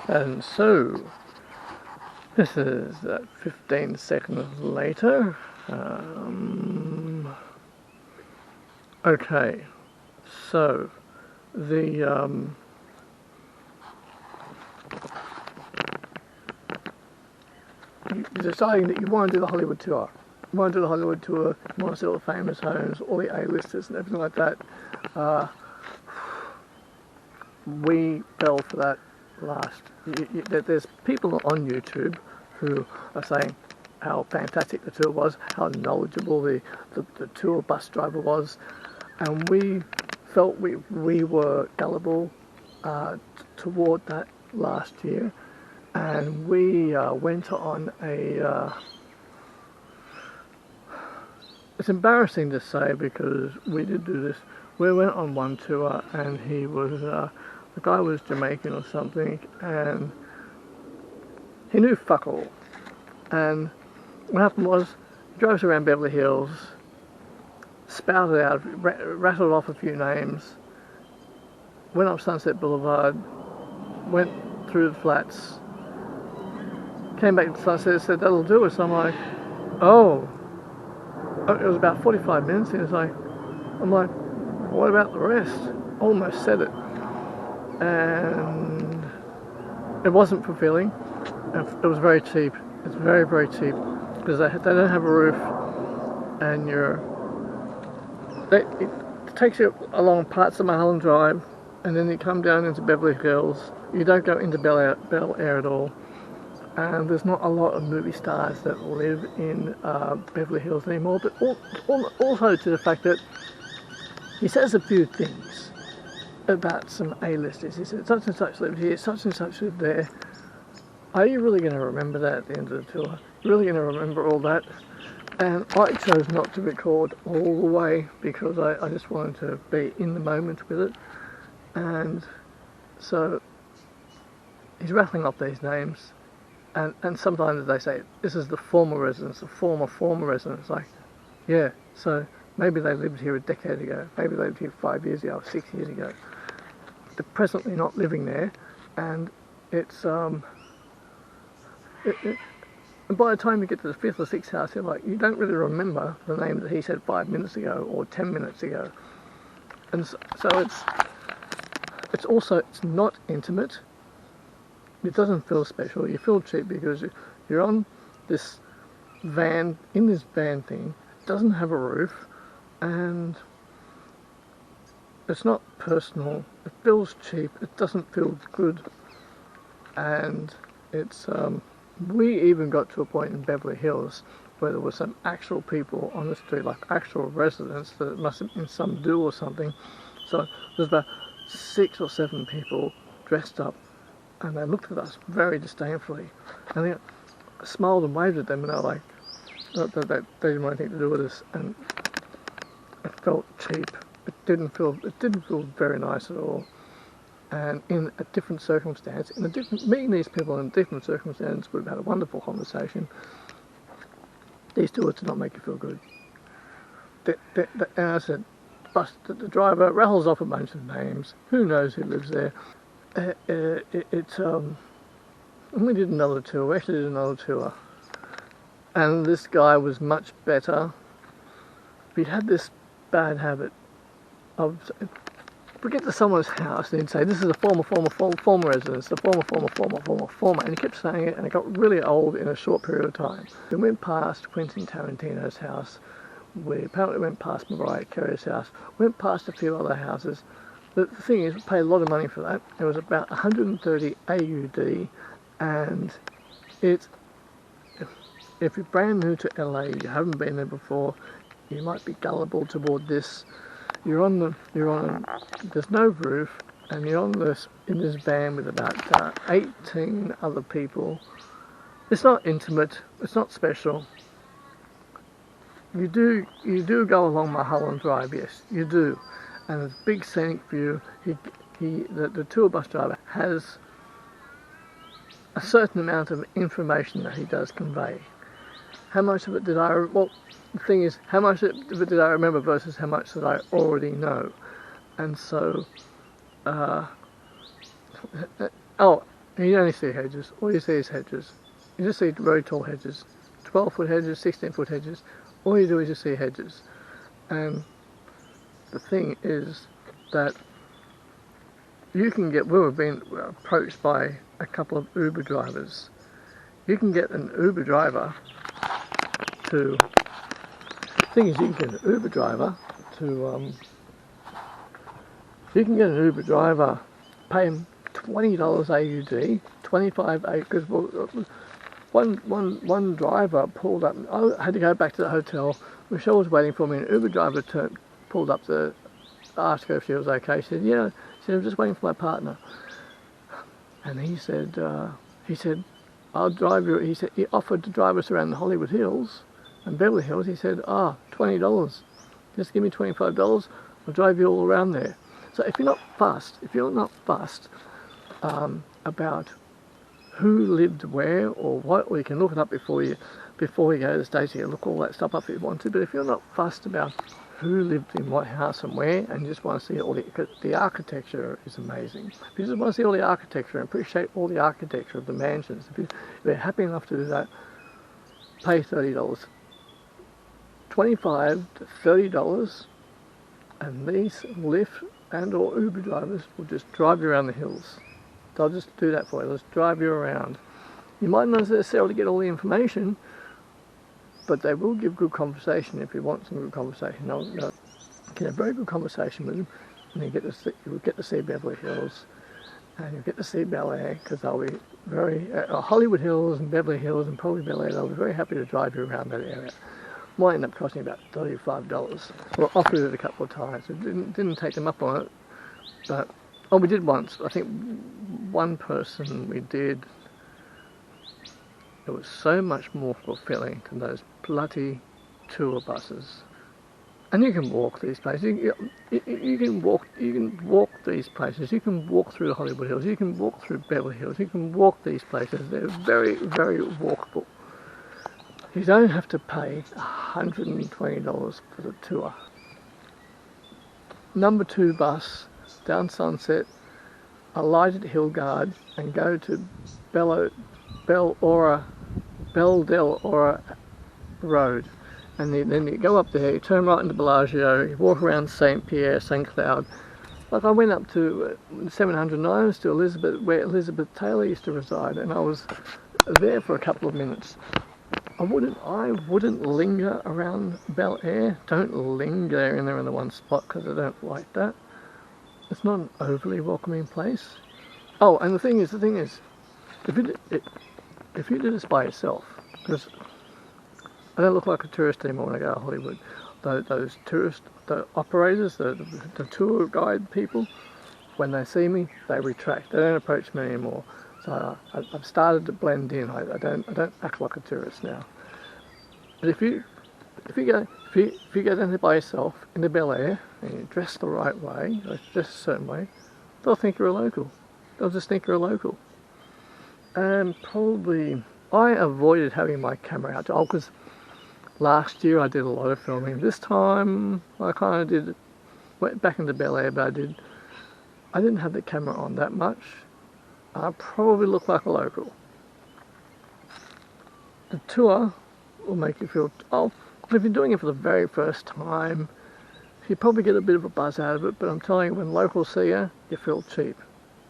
And so, this is 15 seconds later. Okay, so the you're deciding that you want to do the Hollywood tour. You want to do the Hollywood tour, you want to see all the famous homes, all the A-listers and everything like that. We fell for that last. There's people on YouTube who are saying how fantastic the tour was, how knowledgeable the tour bus driver was, and we felt we were gullible toward that last year, and we went on a it's embarrassing to say because we did do this. We went on one tour and he was the guy was Jamaican or something, and he knew fuck all. And what happened was, he drove us around Beverly Hills, spouted out, rattled off a few names, went up Sunset Boulevard, went through the flats, came back to Sunset, said that'll do it. So I'm like, oh. It was about 45 minutes, and I'm like, what about the rest? Almost said it. And it wasn't fulfilling. It was very cheap. It's very, very cheap because they don't have a roof, and it takes you along parts of Mulholland Drive, and then you come down into Beverly Hills. You don't go into Bel Air at all. And there's not a lot of movie stars that live in Beverly Hills anymore, but also to the fact that he says a few things about some A-listers. He said, such and such lived here, such and such lived there. Are you really going to remember that at the end of the tour? Really going to remember all that? And I chose not to record all the way because I just wanted to be in the moment with it. And so he's rattling off these names. And sometimes they say, this is the former residence, the former residence. Like, yeah, so maybe they lived here a decade ago. Maybe they lived here 5 years ago, 6 years ago. They're presently not living there. And it's, and by the time you get to the fifth or sixth house, you're like, you don't really remember the name that he said 5 minutes ago or 10 minutes ago. And so it's not intimate. It doesn't feel special. You feel cheap because you're on this van, in this van thing. It doesn't have a roof, and it's not personal. It feels cheap. It doesn't feel good, and it's. We even got to a point in Beverly Hills where there were some actual people on the street, like actual residents. That must have been some do or something. So there's about 6 or 7 people dressed up. And they looked at us very disdainfully, and I smiled and waved at them, and they were like, they didn't want anything to do with us, and it felt cheap. It didn't feel very nice at all. And in a different circumstance, meeting these people in a different circumstance would have had a wonderful conversation. These tours did not make you feel good. And I said, the driver rattles off a bunch of names. Who knows who lives there? We did another tour. We actually did another tour, and this guy was much better. He'd had this bad habit of, we get to someone's house and he'd say, this is a former residence, the former, and he kept saying it, and it got really old in a short period of time. We went past Quentin Tarantino's house. We apparently went past Mariah Carey's house. Went past a few other houses. The thing is, we paid a lot of money for that. It was about 130 AUD, and it's, if you're brand new to LA, you haven't been there before, you might be gullible toward this. There's no roof, and you're in this van with about 18 other people. It's not intimate. It's not special. You do go along Mulholland Drive, yes, you do. And it's a big scenic view. The tour bus driver has a certain amount of information that he does convey. How much of it did well, the thing is, how much of it did I remember versus how much did I already know? And so, and you only see hedges. All you see is hedges. You just see very tall hedges, 12-foot hedges, 16-foot hedges. All you do is just see hedges. And the thing is that you can get, we were being approached by a couple of Uber drivers. You can get an Uber driver to, the thing is you can get an Uber driver to, you can get an Uber driver, pay him $20 AUD, 25 acres. One driver pulled up, I had to go back to the hotel. Michelle was waiting for me, and an Uber driver pulled up to ask her if she was okay. She said, yeah. She said, I'm just waiting for my partner. And he said, I'll drive you. He said, he offered to drive us around the Hollywood Hills and Beverly Hills. He said, $20. Just give me $25. I'll drive you all around there. So if you're not fussed about who lived where or what, or you can look it up before you go to the States. You can look all that stuff up if you want to. But if you're not fussed about who lived in what house and where, and you just want to see all the architecture is amazing. If you just want to see all the architecture and appreciate all the architecture of the mansions, if you're happy enough to do that, pay $30, $25 to $30, and these Lyft and or Uber drivers will just drive you around the hills. They'll just do that for you. They'll just drive you around. You might not necessarily get all the information, but they will give good conversation if you want some good conversation. They'll get a very good conversation with them, and you'll get to see Beverly Hills, and you'll get to see Bel Air, because they'll be very, Hollywood Hills and Beverly Hills and probably Bel Air, they'll be very happy to drive you around that area. Might end up costing about $35. Well, I offered it a couple of times. It didn't take them up on it, but, we did once. I think one person we did. It was so much more fulfilling than those bloody tour buses. And you can walk these places. You can walk these places. You can walk through the Hollywood Hills. You can walk through Beverly Hills. You can walk these places. They're very, very walkable. You don't have to pay $120 for the tour. Number 2 bus down Sunset, alight at Hillgard, and go to Belle del Oro Road, and then you go up there, you turn right into Bellagio, you walk around St. Pierre, St. Cloud. Like I went up to 709 to Elizabeth, where Elizabeth Taylor used to reside, and I was there for a couple of minutes. I wouldn't linger around Bel Air. Don't linger in there in the one spot, because I don't like that. It's not an overly welcoming place. Oh, and the thing is, if you do this by yourself, because I don't look like a tourist anymore when I go to Hollywood. Those the operators, the tour guide people, when they see me, they retract. They don't approach me anymore. So I've started to blend in. I don't act like a tourist now. But if you go down there by yourself in the Bel Air and you dress the right way, or dress a certain way, they'll think you're a local. They'll just think you're a local. And probably I avoided having my camera out. Because last year I did a lot of filming. This time I kind of went back into Bel Air, but I didn't have the camera on that much. I probably look like a local. The tour will make you feel, if you're doing it for the very first time, you probably get a bit of a buzz out of it, but I'm telling you, when locals see you, you feel cheap.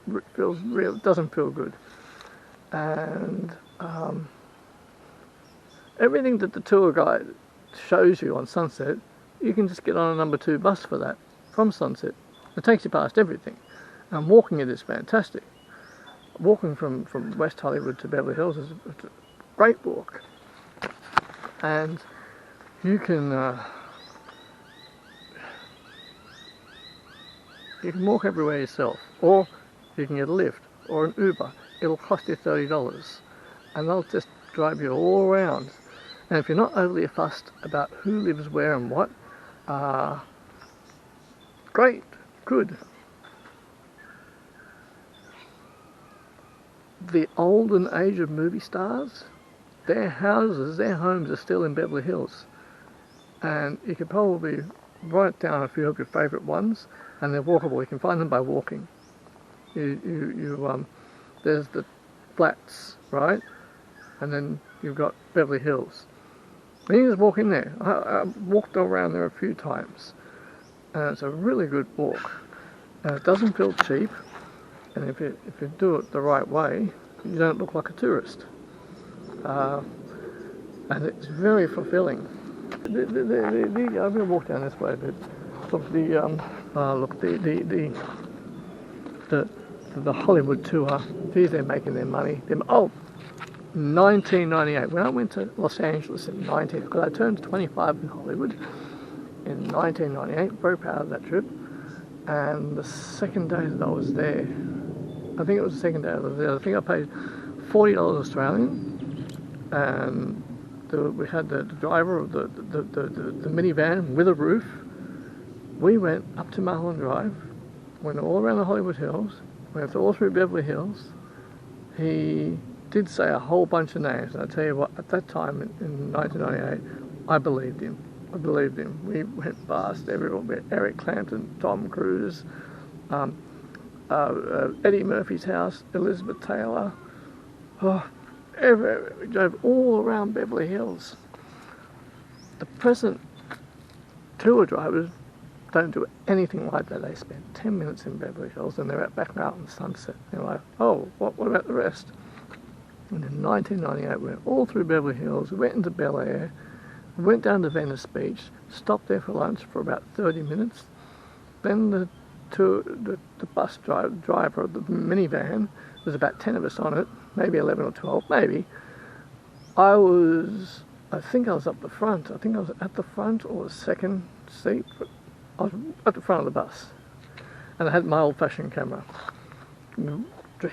It feels real, it doesn't feel good. And everything that the tour guide shows you on Sunset, you can just get on a number 2 bus for that, from Sunset. It takes you past everything. And walking it is fantastic. Walking from West Hollywood to Beverly Hills is a great walk. And you can walk everywhere yourself, or you can get a Lyft or an Uber. It'll cost you $30, and they'll just drive you all around. And if you're not overly fussed about who lives where and what, great, good. The olden age of movie stars, their houses, their homes are still in Beverly Hills. And you could probably write down a few of your favourite ones, and they're walkable. You can find them by walking. There's the flats, right? And then you've got Beverly Hills. And you just walk in there. I walked around there a few times, and it's a really good walk. And it doesn't feel cheap, and if you do it the right way, you don't look like a tourist. And it's very fulfilling. I'm going to walk down this way a bit. Look, the Hollywood tour. Geez, they're making their money. 1998. When I went to Los Angeles in because I turned 25 in Hollywood in 1998. Very proud of that trip. And the second day that I was there, I think it was the second day I was there. I think I paid $40 Australian, and we had the driver of the minivan with a roof. We went up to Mulholland Drive, went all around the Hollywood Hills, went all through Beverly Hills. He did say a whole bunch of names, and I tell you what, at that time in 1998, I believed him. We went past everyone. Eric Clapton, Tom Cruise, Eddie Murphy's house, Elizabeth Taylor. We drove all around Beverly Hills. The present tour drivers don't do anything like that. They spend 10 minutes in Beverly Hills and they're back out in Sunset. They're like, oh, what about the rest? And in 1998, we went all through Beverly Hills, we went into Bel Air, we went down to Venice Beach, stopped there for lunch for about 30 minutes. Then the bus driver of the minivan, there's about 10 of us on it, maybe 11 or 12, maybe. I think I was up the front. I think I was at the front or the second seat, but I was at the front of the bus. And I had my old-fashioned camera.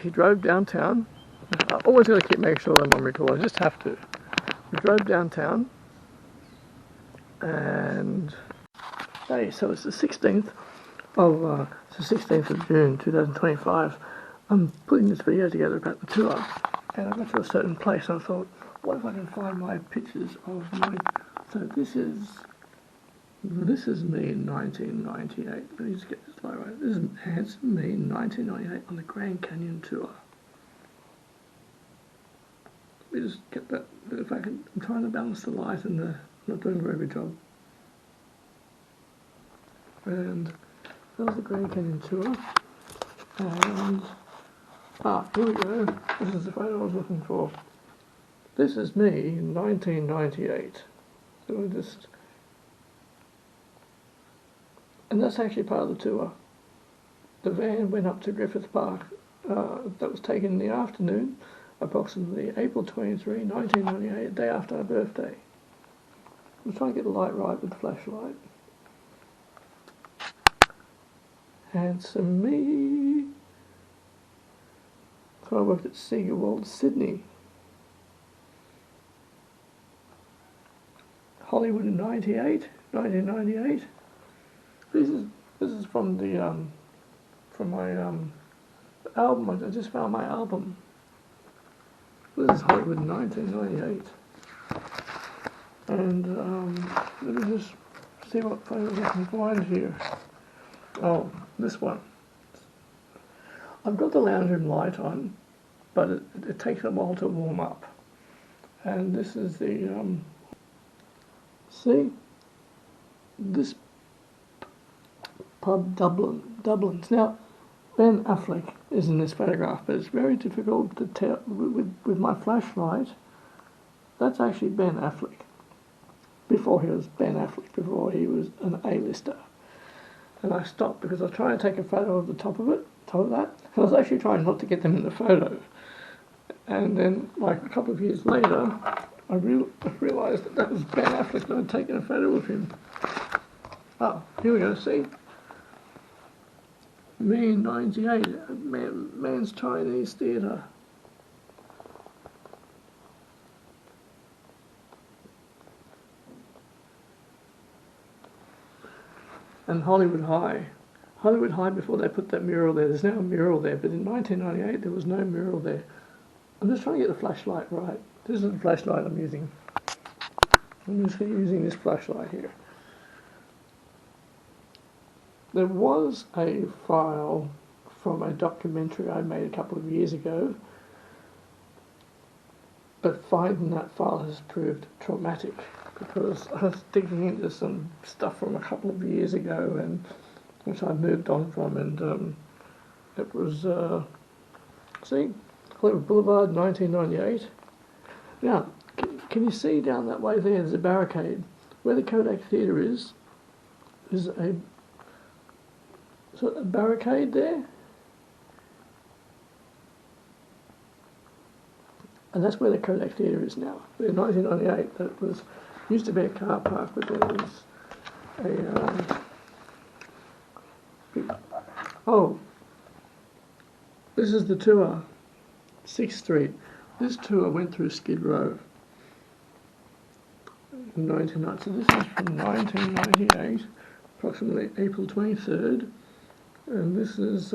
He drove downtown. I always got to keep making sure that I'm on record. I just have to. We drove downtown, and so it's the 16th of June 2025. I'm putting this video together about the tour, and I got to a certain place and I thought, what if I can find my pictures of my... So this is me in 1998. Let me just get this right. This is handsome me in 1998 on the Grand Canyon tour. Let me just get that. If I can, I'm trying to balance the light and I'm not doing a very good job. And that was the Grand Canyon tour. And here we go. This is the photo I was looking for. This is me in 1998. So we just, and that's actually part of the tour. The van went up to Griffith Park. That was taken in the afternoon, approximately April 23, 1998, the day after our birthday. I'm trying to get the light right with the flashlight. Handsome me. So I worked at Sega World, Sydney. Hollywood in 1998. This is from the from my album. I just found my album. This is Hollywood in 1998. And let me just see what photos I can find here. Oh, this one. I've got the lounge room light on, but it takes a while to warm up. And this is the see, this pub Dublin's. Now, Ben Affleck is in this photograph, but it's very difficult to tell with my flashlight. That's actually Ben Affleck. Before he was Ben Affleck, before he was an A-lister. And I stopped because I was trying to take a photo of the top of that. And I was actually trying not to get them in the photo. And then, like a couple of years later, I realised that was Ben Affleck that I'd taken a photo of him. Oh, here we go, see? Me in 98, Man's Chinese Theatre. And Hollywood High. Hollywood High before they put that mural there. There's now a mural there, but in 1998 there was no mural there. I'm just trying to get the flashlight right. This is the flashlight I'm using. I'm just using this flashlight here. There was a file from a documentary I made a couple of years ago but finding that file has proved traumatic because I was digging into some stuff from a couple of years ago, and which I moved on from, and it was see, Hollywood Boulevard, 1998. Now, can you see down that way there? There's a barricade. Where the Kodak Theatre is a sort of barricade there. And that's where the Kodak Theatre is now. In 1998, that was used to be a car park, but there was a this is the tour, 6th Street. This tour went through Skid Row in 1990. So this is from 1998, approximately April 23rd, and this is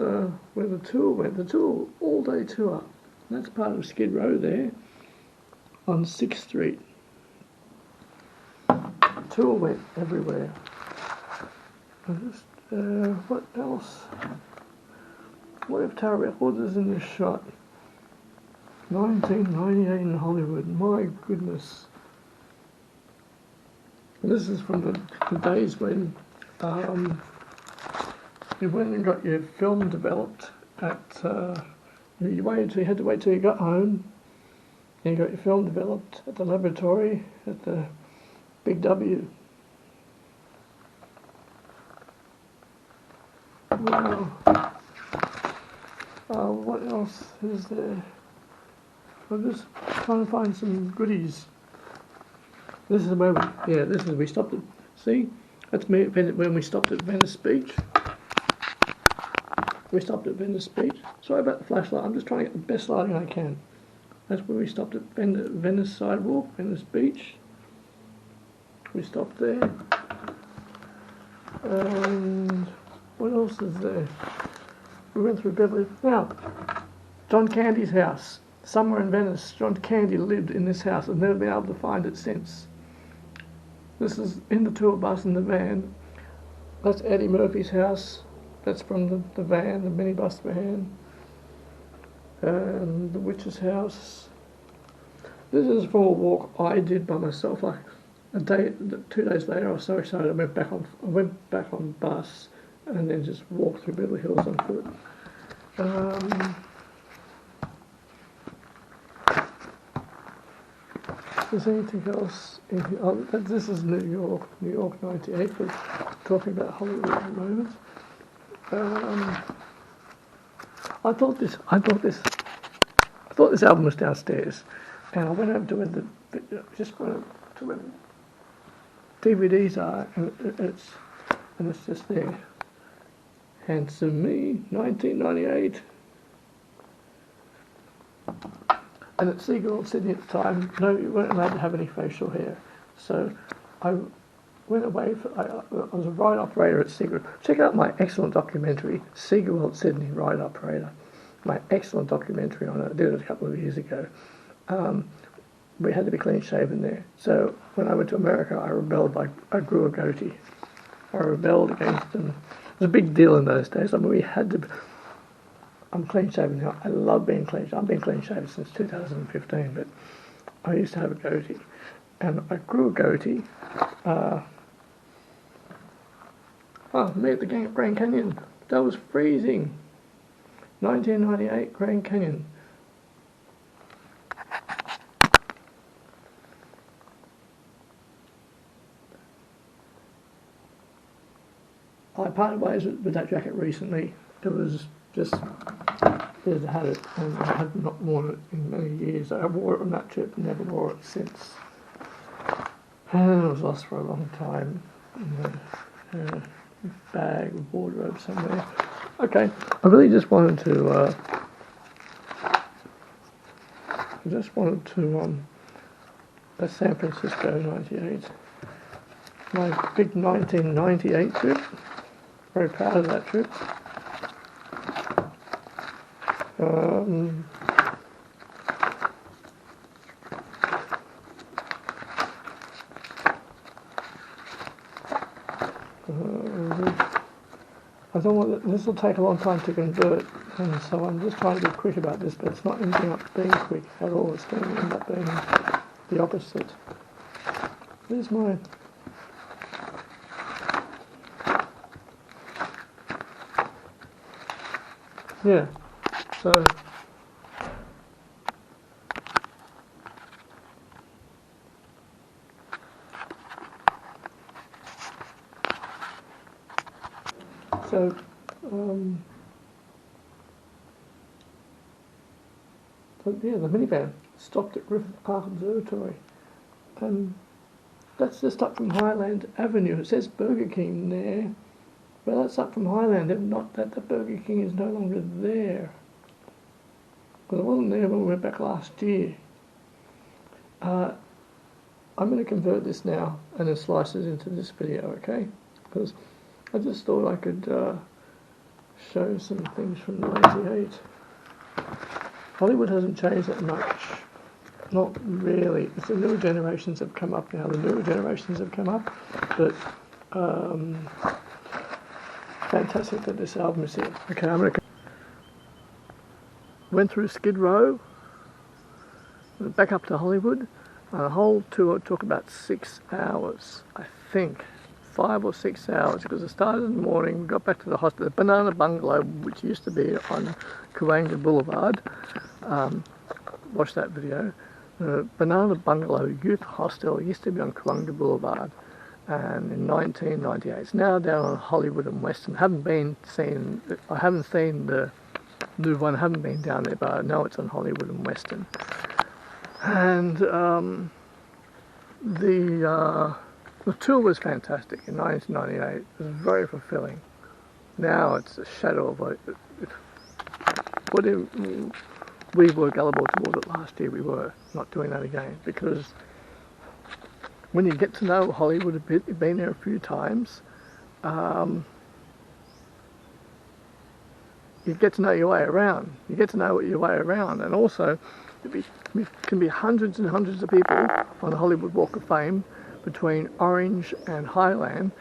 where the tour went. The tour, all-day tour. That's part of Skid Row there, on 6th Street. The tour went everywhere. And just, what else? What if Tower Records is in this shot? 1998 in Hollywood. My goodness. And this is from the days when you went and got your film developed at. You had to wait till you got home. And you got your film developed at the laboratory at the Big W. Wow. What else is there? I'm just trying to find some goodies. This is the moment. Yeah, this is we stopped at. See, that's me when we stopped at Venice Beach. We stopped at Venice Beach. Sorry about the flashlight. I'm just trying to get the best lighting I can. That's where we stopped at Venice Sidewalk, Venice Beach. We stopped there. And what else is there? We went through Beverly. Now, John Candy's house, somewhere in Venice. John Candy lived in this house. I've never been able to find it since. This is in the tour bus in the van. That's Eddie Murphy's house. That's from the van, the minibus van. And the witch's house. This is from a walk I did by myself. Like 2 days later, I was so excited. I went back on bus, and then just walked through Beverly Hills on foot. Is there anything else in here? Oh, this is New York 98. We're talking about Hollywood at the moment. I thought this album was downstairs, and I went over to where where DVDs are, and it's just there. Handsome Me, 1998. And at Seagull Sydney at the time, no, you weren't allowed to have any facial hair. So I went away. I was a ride operator at Seagull. Check out my excellent documentary, Seagull Sydney Ride Operator. My excellent documentary on it. I did it a couple of years ago. We had to be clean shaven there. So when I went to America, I rebelled. I grew a goatee. I rebelled against them. It was a big deal in those days. I mean, we had to. I'm clean shaven now. I love being clean shaven. I've been clean shaven since 2015, but I used to have a goatee. And I grew a goatee. Me at the Grand Canyon. That was freezing. 1998 Grand Canyon. I parted ways with that jacket recently. It was just, I had it, and I had not worn it in many years. I wore it on that trip and never wore it since. And it was lost for a long time in a bag, wardrobe somewhere. Okay, I really just wanted to, that's San Francisco 98. My big 1998 trip. Very proud of that trip. I don't want this will take a long time to convert. And so I'm just trying to be quick about this, but it's not ending up being quick at all. It's going to end up being the opposite. Where's my... Yeah, so... So, yeah, the minivan stopped at Griffith Park Observatory, and that's just up from Highland Avenue. It says Burger King there, but that's up from Highland. Not that the Burger King is no longer there, because it wasn't there when we went back last year. I'm going to convert this now and then slice it into this video, okay? Because I just thought I could show some things from 98. Hollywood hasn't changed that much. Not really. It's the newer generations have come up now. The newer generations have come up. But fantastic that this album is here. Okay, I'm going to... Went through Skid Row, back up to Hollywood. The whole tour took about 6 hours, I think. 5 or 6 hours, because it started in the morning, we got back to the hostel, the Banana Bungalow, which used to be on Cahuenga Boulevard. Watch that video. The Banana Bungalow Youth Hostel used to be on Cahuenga Boulevard, and in 1998, it's now down on Hollywood and Western. I haven't seen the new one, I haven't been down there, but I know it's on Hollywood and Western. And the tour was fantastic in 1998. It was very fulfilling. Now it's a shadow of what we were gullible towards it last year. We were not doing that again, because when you get to know Hollywood a bit, you've been there a few times, you get to know your way around. You get to know your way around, and also it can be hundreds and hundreds of people on the Hollywood Walk of Fame between Orange and Highland,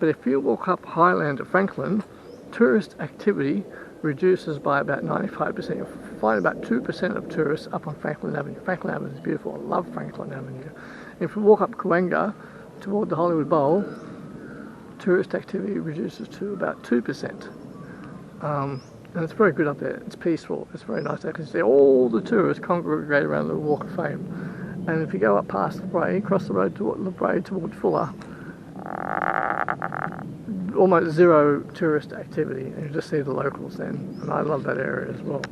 but if you walk up Highland to Franklin, tourist activity reduces by about 95%. You'll find about 2% of tourists up on Franklin Avenue. Franklin Avenue is beautiful. I love Franklin Avenue. If you walk up Cahuenga toward the Hollywood Bowl, tourist activity reduces to about 2%. And it's very good up there. It's peaceful. It's very nice there, because all the tourists congregate around the Walk of Fame. And if you go up past the Bray, across the road toward the Bray towards Fuller, almost zero tourist activity, and you just see the locals then. And I love that area as well.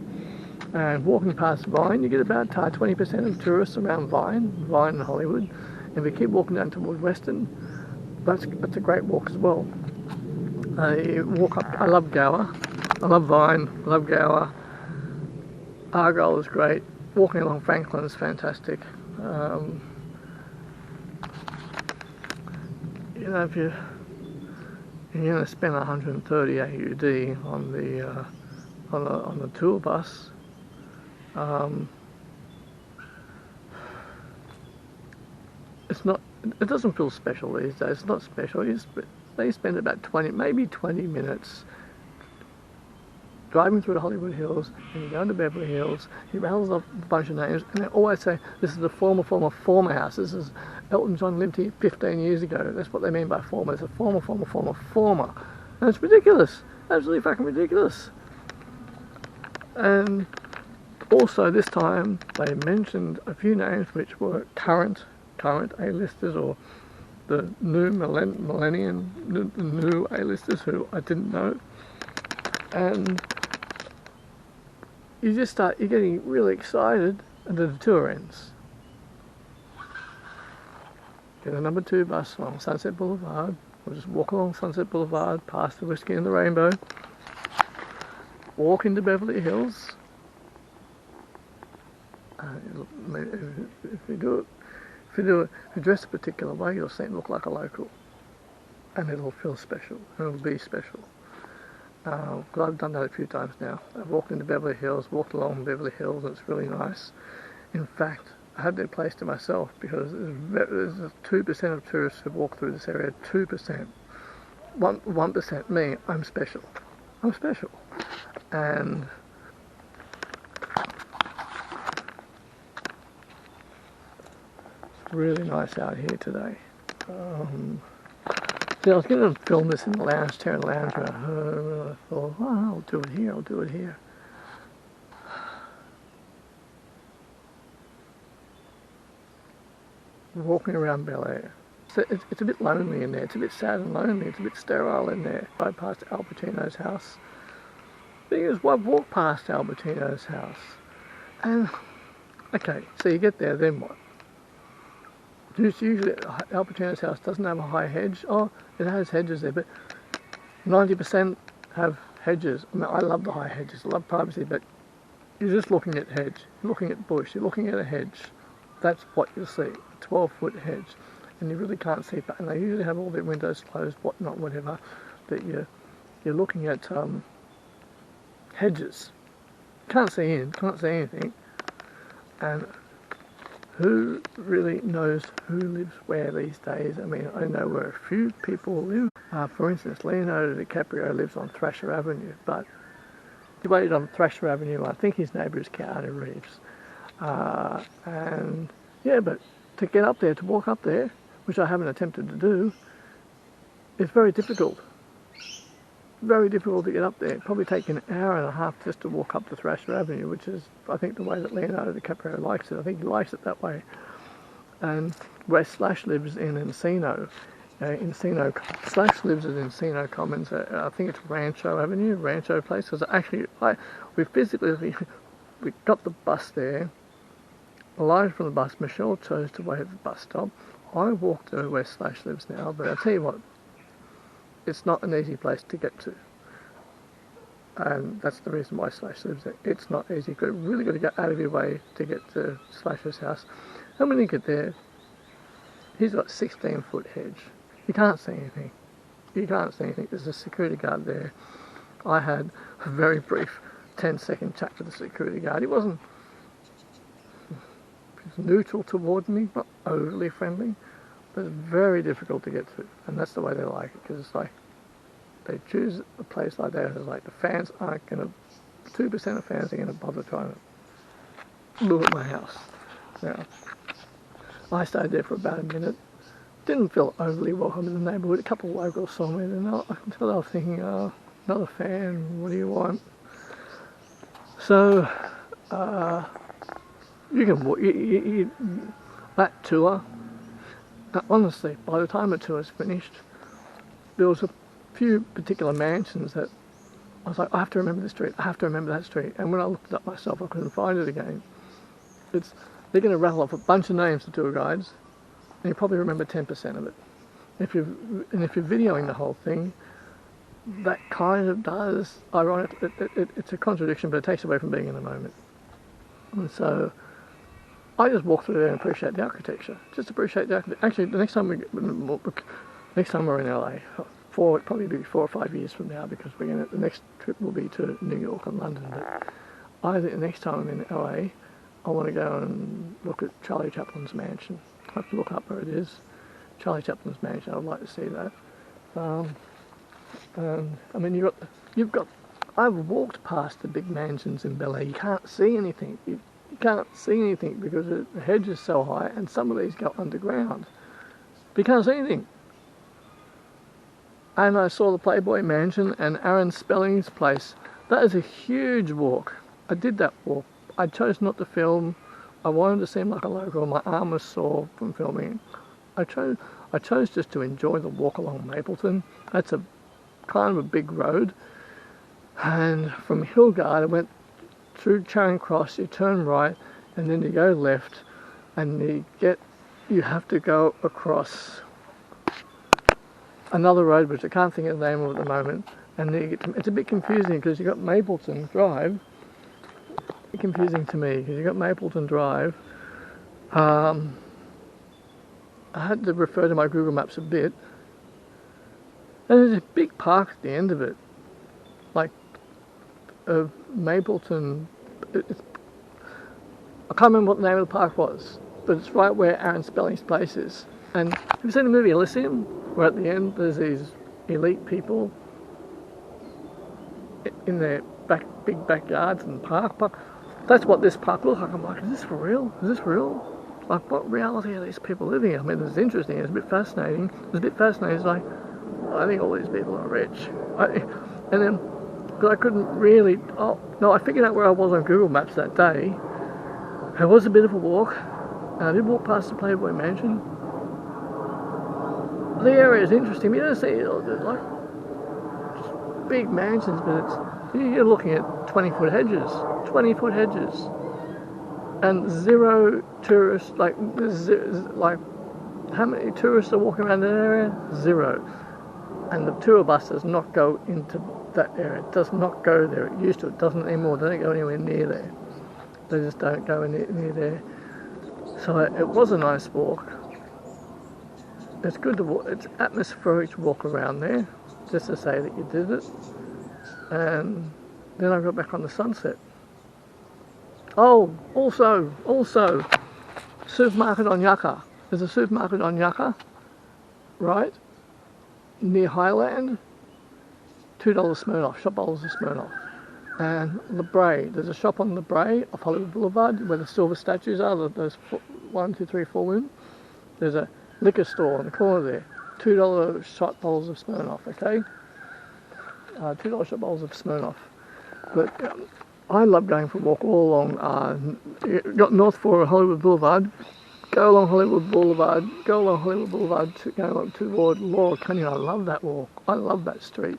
And walking past Vine, you get about 20% of tourists around Vine and Hollywood. And if you keep walking down toward Western, that's a great walk as well. You walk up, I love Gower. I love Vine, I love Gower. Argyle is great. Walking along Franklin is fantastic. You know, if you're going to spend 130 AUD on the tour bus, it doesn't feel special these days. It's not special. They spend about 20 minutes driving through the Hollywood Hills, and you go into Beverly Hills. He rattles off a bunch of names, and they always say, this is the former house. This is Elton John lived here 15 years ago. That's what they mean by former. It's a former. And it's ridiculous. Absolutely fucking ridiculous. And also this time, they mentioned a few names which were current A-listers, or the new millennium, the new A-listers who I didn't know. And you're getting really excited, and then the tour ends. Get a number 2 bus along Sunset Boulevard, or just walk along Sunset Boulevard, past the Whiskey and the Rainbow, walk into Beverly Hills. If you dress a particular way, you'll look like a local, and it'll feel special, and it'll be special. Because I've done that a few times now. I've walked into Beverly Hills, walked along Beverly Hills, and it's really nice. In fact, I had that place to myself, because there's 2% of tourists who walk through this area. 2%. 1% me. I'm special. And really nice out here today. See, I was going to film this in the lounge chair and lounge room. I thought, oh, I'll do it here, I'll do it here. Walking around Bel Air. So it's a bit lonely in there, it's a bit sad and lonely, it's a bit sterile in there. I passed Al Pacino's house. Because I've walked past Al Pacino's house. And, okay, so you get there, then what? Usually Al Pacino's house doesn't have a high hedge. Oh, it has hedges there, but 90% have hedges. I mean, I love the high hedges, I love privacy, but you're just looking at hedge, you're looking at bush, you're looking at a hedge. That's what you'll see, a 12-foot hedge. And you really can't see, and they usually have all their windows closed, whatnot, whatever, but you're looking at hedges. Can't see in, can't see anything. And who really knows who lives where these days? I mean, I know where a few people live. For instance, Leonardo DiCaprio lives on Thrasher Avenue, but he waited on Thrasher Avenue. I think his neighbour is Keanu Reeves. And yeah, but to get up there, to walk up there, which I haven't attempted to do, is very difficult. Very difficult to get up there. It'd probably take an hour and a half just to walk up to Thrasher Avenue, which is, I think, the way that Leonardo DiCaprio likes it. I think he likes it that way. And where Slash lives in Encino, Slash lives in Encino Commons. I think it's Rancho Avenue, Rancho Place. Because actually, we got the bus there. Alighted from the bus. Michelle chose to wait at the bus stop. I walked to where Slash lives now, but I'll tell you what, it's not an easy place to get to. And that's the reason why Slash lives there. It's not easy. You've really got to go out of your way to get to Slash's house. And when you get there, he's got a 16-foot hedge. You can't see anything. You can't see anything. There's a security guard there. I had a very brief 10-second chat with the security guard. He was neutral toward me, not overly friendly, but it's very difficult to get to, and that's the way they like it, because it's like they choose a place like that. It's like the fans aren't going to, 2% of fans are going to bother trying to look at my house. Now, I stayed there for about a minute, didn't feel overly welcome in the neighbourhood. A couple of locals saw me, and until I was thinking, oh, another fan, what do you want? So, you can walk, that tour, honestly, by the time the tour was finished, there was a few particular mansions that I was like, I have to remember this street, I have to remember that street. And when I looked it up myself, I couldn't find it again. They're going to rattle off a bunch of names to tour guides, and you probably remember 10% of it. If you're videoing the whole thing, that kind of does, it's a contradiction, but it takes away from being in the moment. And so, I just walk through there and appreciate the architecture. Just appreciate the architecture. Actually, the next time we're in LA, it'll probably be 4 or 5 years from now, because the next trip will be to New York and London. But I think the next time I'm in LA, I want to go and look at Charlie Chaplin's mansion. I have to look up where it is. Charlie Chaplin's mansion. I'd like to see that. I mean, I've walked past the big mansions in Bel Air. You can't see anything. You can't see anything because the hedge is so high, and some of these go underground. But you can't see anything. And I saw the Playboy Mansion and Aaron Spelling's place. That is a huge walk. I did that walk. I chose not to film. I wanted to seem like a local. My arm was sore from filming. I chose just to enjoy the walk along Mapleton. That's a kind of a big road. And from Hillgard, I went through Charing Cross. You turn right, and then you go left, and you have to go across another road, which I can't think of the name of at the moment. And it's a bit confusing because you've got Mapleton Drive. It's confusing to me because you've got Mapleton Drive. I had to refer to my Google Maps a bit. And there's a big park at the end of it. Like, Mapleton, I can't remember what the name of the park was, but it's right where Aaron Spelling's place is. And have you seen the movie Elysium, where at the end there's these elite people in their big backyards and park? That's what this park looks like. I'm like, is this for real? Is this real? Like, what reality are these people living in? I mean, it's interesting, it's a bit fascinating. It's a bit fascinating, it's like, I think all these people are rich. And then, but I couldn't really, oh, no, I figured out where I was on Google Maps that day. It was a bit of a walk, and I did walk past the Playboy Mansion. The area is interesting, you don't see like big mansions, but you're looking at 20-foot hedges, 20-foot hedges, and zero tourists. Like how many tourists are walking around that area? Zero. And the tour bus does not go into that area. It does not go there. It used to. It doesn't anymore. They don't go anywhere near there. They just don't go near there. So it was a nice walk. It's good to walk. It's atmospheric to walk around there, just to say that you did it. And then I got back on the Sunset. Oh, also, supermarket on Yucca. There's a supermarket on Yucca, right, near Highland. $2 Smirnoff, shop bottles of Smirnoff. And La Brea, there's a shop on La Brea off Hollywood Boulevard where the silver statues are, those 1, 2, 3, 4 women. There's a liquor store on the corner there. $2 shot bottles of Smirnoff, okay? $2 shot bottles of Smirnoff. But I love going for a walk all along North for Hollywood Boulevard. Go along Hollywood Boulevard, to go toward Laurel Canyon. I love that walk. I love that street.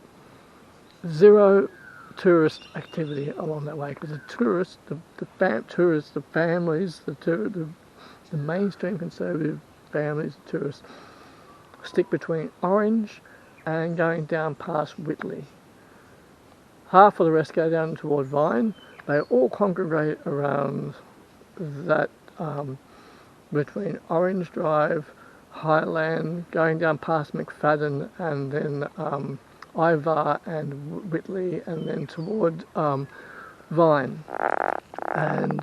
Zero tourist activity along that way, because the tourists, the families, the mainstream conservative families, the tourists, stick between Orange and going down past Whitley. Half of the rest go down toward Vine. They all congregate around that between Orange Drive, Highland, going down past McFadden, and then Ivar and Whitley, and then toward Vine. And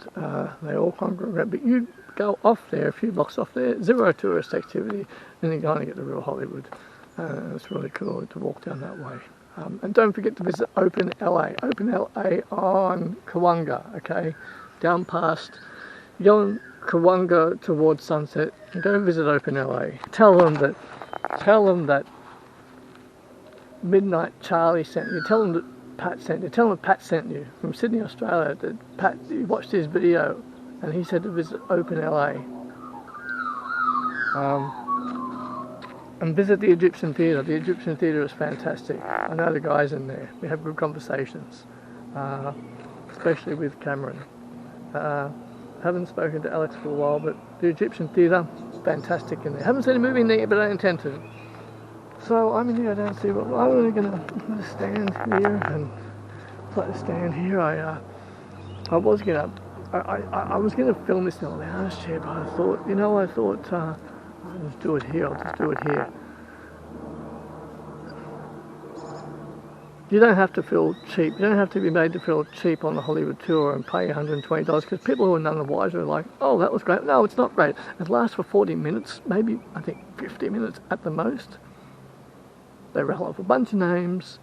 they all congregate. But you go off there, a few blocks off there, zero tourist activity, and you're going to get to real Hollywood. It's really cool to walk down that way. And don't forget to visit Open LA on Cahuenga, okay? Down past, you go on Cahuenga towards Sunset, and go visit Open LA. Tell them that Midnight Charlie sent you. Tell them that Pat sent you. Tell them that Pat sent you from Sydney, Australia. That Pat, you watched his video, and he said to visit Open LA. And visit the Egyptian Theatre. The Egyptian Theatre is fantastic. I know the guys in there. We have good conversations, especially with Cameron. Haven't spoken to Alex for a while, but the Egyptian Theatre, fantastic in there. Haven't seen a movie in there, but I intend to. So I'm going to go down and see what I'm really going to stand here and like to stand here. I was going to film this in a lounge chair, but I thought, I'll just do it here. You don't have to feel cheap. You don't have to be made to feel cheap on the Hollywood tour and pay $120, because people who are none the wiser are like, oh, that was great. No, it's not great. It lasts for 40 minutes, maybe, I think, 50 minutes at the most. They rattle off a bunch of names,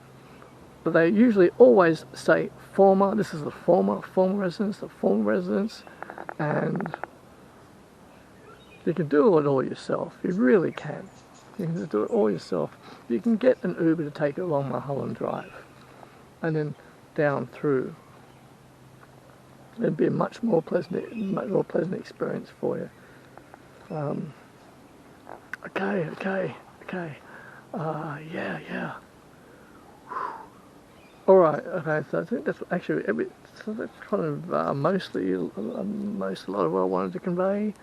but they usually always say former. This is the former residence, and you can do it all yourself. You really can. You can just do it all yourself. You can get an Uber to take you along Mulholland Drive and then down through. It'd be a much more pleasant experience for you. Okay. Yeah. All right. Okay. So I think that's actually that's kind of mostly a lot of what I wanted to convey.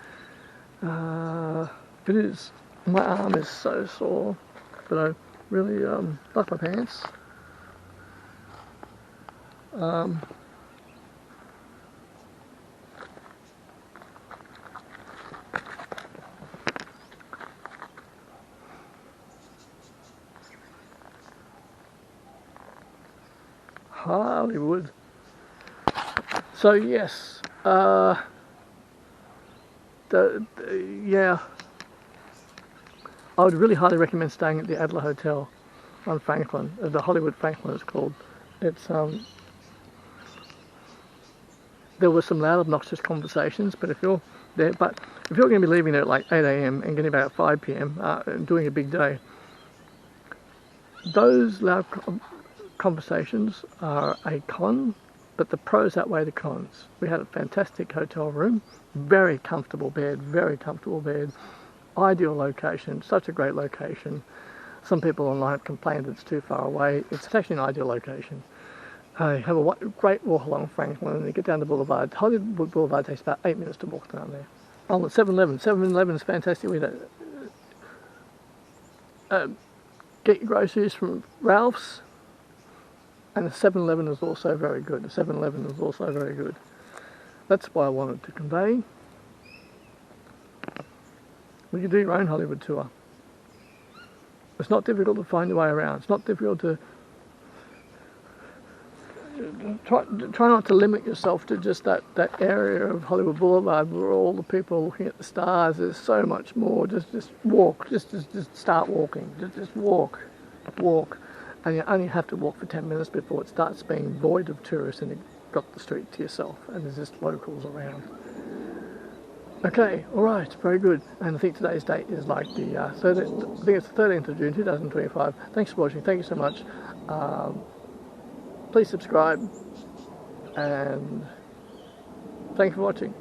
It is. My arm is so sore, but I really like my pants. Hollywood. So yes, yeah, I would really highly recommend staying at the Adler Hotel on Franklin. The Hollywood Franklin is called. It's There were some loud, obnoxious conversations, but if you're there, but if you're going to be leaving there at like 8 a.m. and getting back at 5 p.m. Doing a big day, those loud conversations are a con, but the pros outweigh the cons. We had a fantastic hotel room, very comfortable bed, ideal location, such a great location. Some people online have complained that it's too far away. It's actually an ideal location. I have a great walk along Franklin, and you get down the boulevard. Hollywood Boulevard takes about 8 minutes to walk down there. Oh, the 7-Eleven. 7-Eleven is fantastic. We get your groceries from Ralph's, and the 7-Eleven is also very good. The 7-Eleven is also very good. That's why I wanted to convey. We can do your own Hollywood tour. It's not difficult to find your way around. It's not difficult to try not to limit yourself to just that area of Hollywood Boulevard where all the people are looking at the stars. There's so much more. Just walk. Just start walking. Just walk. And you only have to walk for 10 minutes before it starts being void of tourists and you've got the street to yourself and there's just locals around. Okay, alright, very good. And I think today's date is like the 13th, I think it's the 13th of June 2025. Thanks for watching. Thank you so much. Please subscribe and thanks for watching.